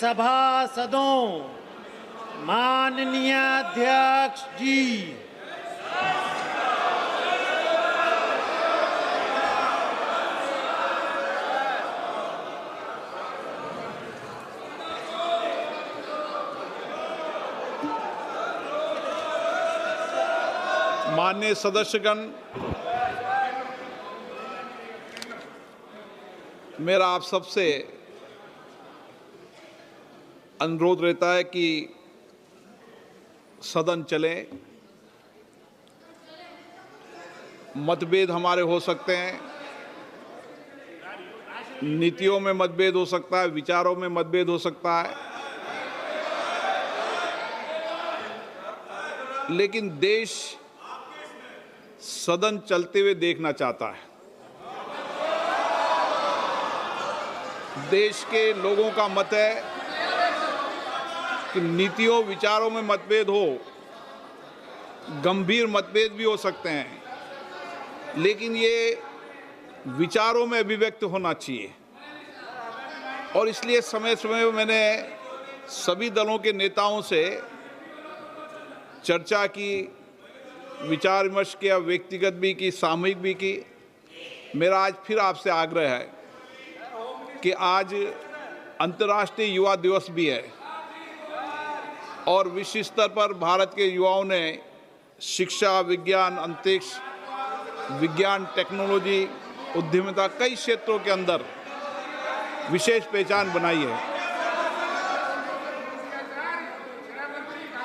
सभासदों, माननीय अध्यक्ष जी, माननीय सदस्यगण, मेरा आप सबसे अनुरोध रहता है कि सदन चले। मतभेद हमारे हो सकते हैं, नीतियों में मतभेद हो सकता है, विचारों में मतभेद हो सकता है, लेकिन देश सदन चलते हुए देखना चाहता है। देश के लोगों का मत है कि नीतियों विचारों में मतभेद हो, गंभीर मतभेद भी हो सकते हैं, लेकिन ये विचारों में अभिव्यक्त होना चाहिए। और इसलिए समय समय में मैंने सभी दलों के नेताओं से चर्चा की, विचार विमर्श किया, व्यक्तिगत भी की, सामूहिक भी की। मेरा आज फिर आपसे आग्रह है कि आज अंतर्राष्ट्रीय युवा दिवस भी है और विश्व स्तर पर भारत के युवाओं ने शिक्षा, विज्ञान, अंतरिक्ष, विज्ञान, टेक्नोलॉजी, उद्यमिता, कई क्षेत्रों के अंदर विशेष पहचान बनाई है।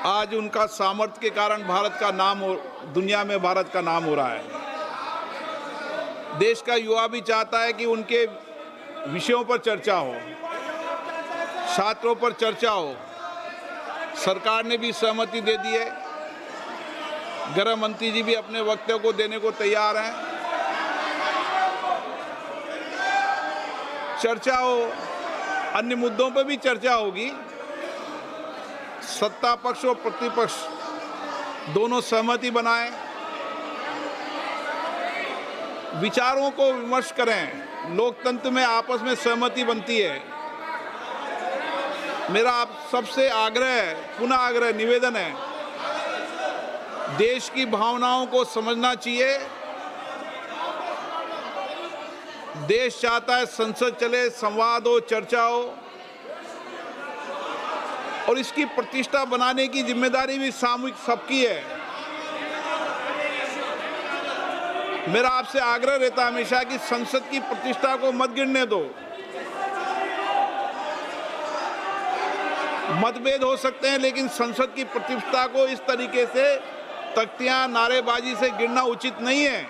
आज उनका सामर्थ्य के कारण भारत का नाम दुनिया में भारत का नाम हो रहा है। देश का युवा भी चाहता है कि उनके विषयों पर चर्चा हो, छात्रों पर चर्चा हो। सरकार ने भी सहमति दे दी है, गृह मंत्री जी भी अपने वक्तव्य को देने को तैयार हैं। चर्चा हो, अन्य मुद्दों पर भी चर्चा होगी। सत्ता पक्ष और प्रतिपक्ष दोनों सहमति बनाएं, विचारों को विमर्श करें। लोकतंत्र में आपस में सहमति बनती है। मेरा आप सबसे आग्रह, पुनः आग्रह, निवेदन है, देश की भावनाओं को समझना चाहिए। देश चाहता है संसद चले, संवाद हो, चर्चा हो, और इसकी प्रतिष्ठा बनाने की जिम्मेदारी भी सामूहिक सबकी है। मेरा आपसे आग्रह रहता है हमेशा कि संसद की प्रतिष्ठा को मत गिरने दो। मतभेद हो सकते हैं, लेकिन संसद की प्रतिष्ठा को इस तरीके से तख्तियां, नारेबाजी से गिरना उचित नहीं है।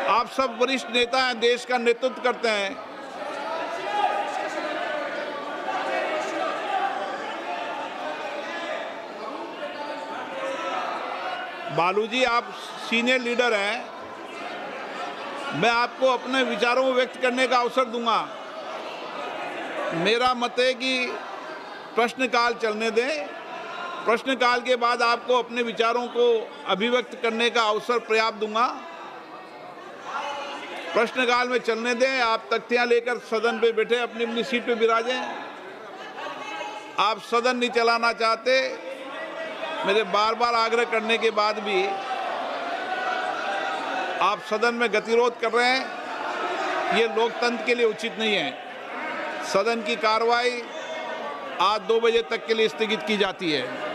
आप सब वरिष्ठ नेता हैं, देश का नेतृत्व करते हैं। बालू जी, आप सीनियर लीडर हैं, मैं आपको अपने विचारों को व्यक्त करने का अवसर दूंगा। मेरा मत है कि प्रश्नकाल चलने दें। प्रश्नकाल के बाद आपको अपने विचारों को अभिव्यक्त करने का अवसर पर्याप्त दूंगा। प्रश्नकाल में चलने दें। आप तख्तियां लेकर सदन पे बैठे अपनी अपनी सीट पे विराजें। आप सदन नहीं चलाना चाहते, मेरे बार बार आग्रह करने के बाद भी आप सदन में गतिरोध कर रहे हैं, ये लोकतंत्र के लिए उचित नहीं है। सदन की कार्रवाई आज 2 बजे तक के लिए स्थगित की जाती है।